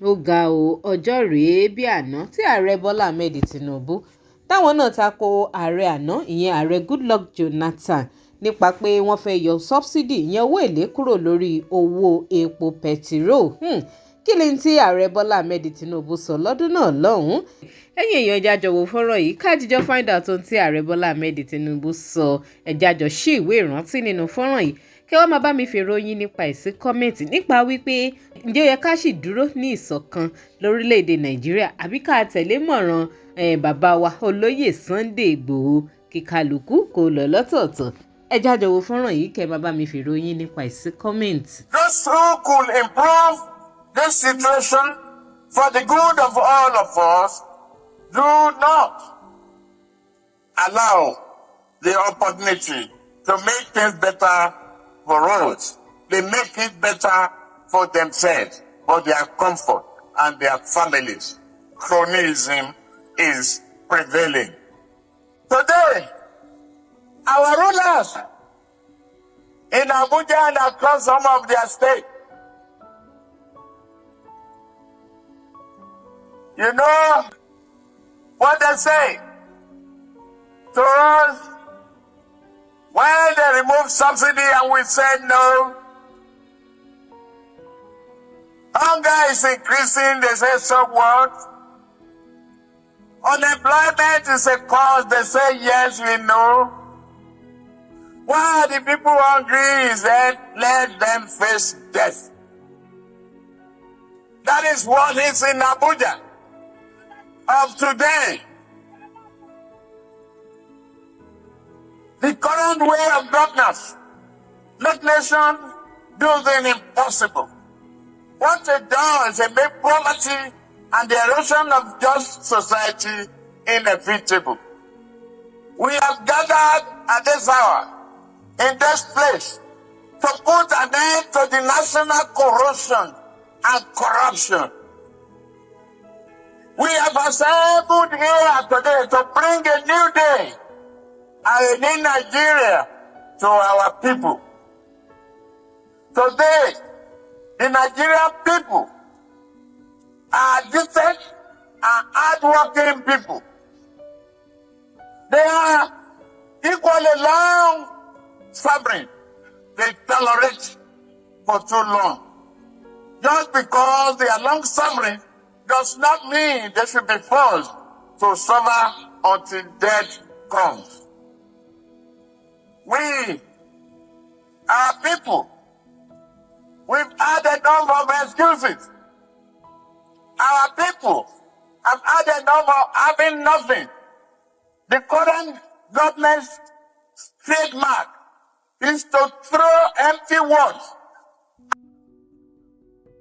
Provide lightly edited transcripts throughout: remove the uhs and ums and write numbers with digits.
ó ga o ọjọ́ rèé bí àná tí ààrẹ Bọ́lá Ahmed Tinubu táwọn náà tako ààrẹ àná ìyẹn ààrẹ Goodluck Jonathan nípa pé wọ́n fẹ́ yọ sọ́bsidì ìyẹn owó èlé kúrò lórí owó epo pẹtiró. Kí ni tí ààrẹ Bọ́lá Ahmed Tinubu sọ lọ́dún náà lọ́hùn-ún? Ẹ̀yin èèyàn ẹja jọ wo fọ́nrán yìí kájíjọ́ find out ohun tí ààrẹ Bọ́lá Ahmed Tinubu sọ. Ẹja jọ ṣí ìwé ìrántí nínú fọ́nrán yìí kí wọ́n máa bá mi fèrò yín nípa ìsí kọ́mẹ̀ntì nípa wípé ǹjẹ́ ó yẹ ká sì dúró ní ìṣọ̀kan lórílẹ̀‐èdè Nàìjíríà àbí ká tẹ̀lé mọ̀ràn bàbá wa olóyè Sunday Igboho kí kálukú kó lọ lọ́tọ̀ọ̀tọ̀. Ẹja jọ wo fọ́nrán yìí kẹ́ máa bá mi fèrò yín nípa ìsí kọ́mẹ̀ntì. Those who could improve this situation for the good of all of us do not allow the opportunity to make things better for us. They make it better for themselves, for their comfort and their families. Cronyism is prevailing. Today, our rulers in Abuja and across some of their states, you know what they say to us when they remove subsidy and we say no. Hunger is increasing, they say, so what? Unemployment is a cause, they say, yes, we know. Why are the people hungry? Is that let them face death. That is what is in Abuja of today. The current way of governance make nation do the impossible. What it does, it makes poverty and the erosion of just society inevitable. We have gathered at this hour in this place to put an end to the national corruption and corruption. We have assembled here today to bring a new day and a new Nigeria to our people. Today, the Nigerian people are decent and hardworking people. They are equally long suffering. They tolerate for too long. Just because they are long suffering does not mean they should be forced to suffer until death comes. We, our people, we've had enough of excuses. Our people have had enough of having nothing. The current government's trademark is to throw empty words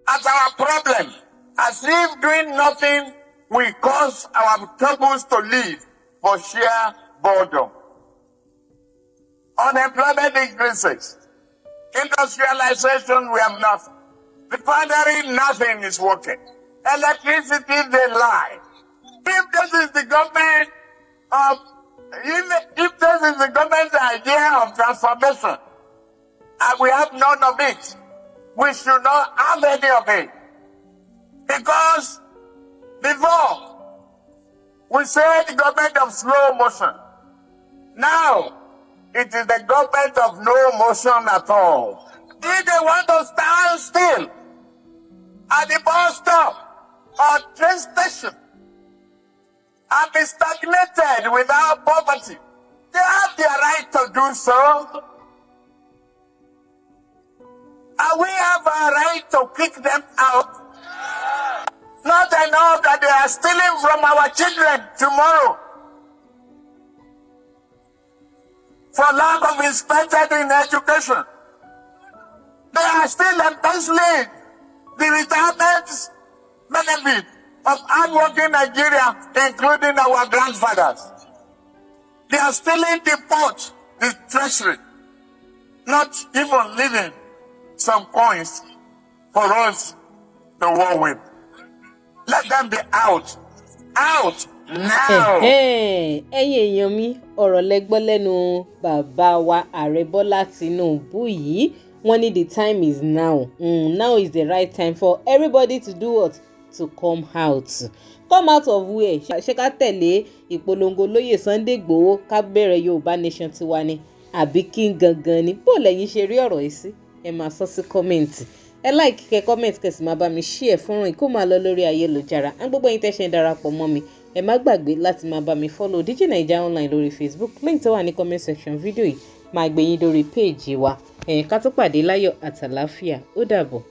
at our problem, as if doing nothing will cause our troubles to live for sheer boredom. Unemployment increases. Industrialization, we have nothing. Refinery, nothing is working. Electricity, they lie. If this is the government of, if this is the government's idea of transformation, and we have none of it, we should not have any of it. Because before, we said the government of slow motion. Now, it is the government of no motion at all. If they want to stand still at the bus stop or train station and be stagnated without poverty, they have the right to do so. And we have a right to kick them out. Not enough that they are stealing from our children tomorrow for lack of expected in education. They are still embezzling the retirement benefit of hardworking Nigeria, including our grandfathers. They are stealing the port, the treasury, not even leaving some coins for us to work with. Let them be out. Out now. Ẹ̀yin èèyàn mi ọ̀rọ̀ lẹ́gbọ́ lẹ́nu bàbá wa ààrẹ Bọ́lá Tinubu yìí wọ́n ní the time is now. Now is the right time for everybody to do what? To come out. Come out of where? Ṣé ká tẹ̀lé ìpolongo lóyè Sunday Igboho ká bẹ̀rẹ̀ Yorùbá nation tiwa ni àbí kí gangan ni? Bó lẹ́yìn ṣe rí ọ̀rọ̀ yìí sí? Ẹ máa sọ sí kọ́mẹ̀ǹtì. Ẹ like kẹ́ kọ́mẹ̀ntì kẹ́sì máa bá mi share fúnrán yìí kó máa lọ lórí ayélujára. Gbogbo yín tẹ́ ṣe ń darapọ̀ mọ́ mi. Ẹ má gbàgbé láti máa bá mi follow DJ Naija online lórí Facebook. Link tó wà ní comment section fídíò yìí máa gbé yín lórí page wa. Ká tó pàdé láyọ̀ àtàláfíà. Ó dàbọ̀.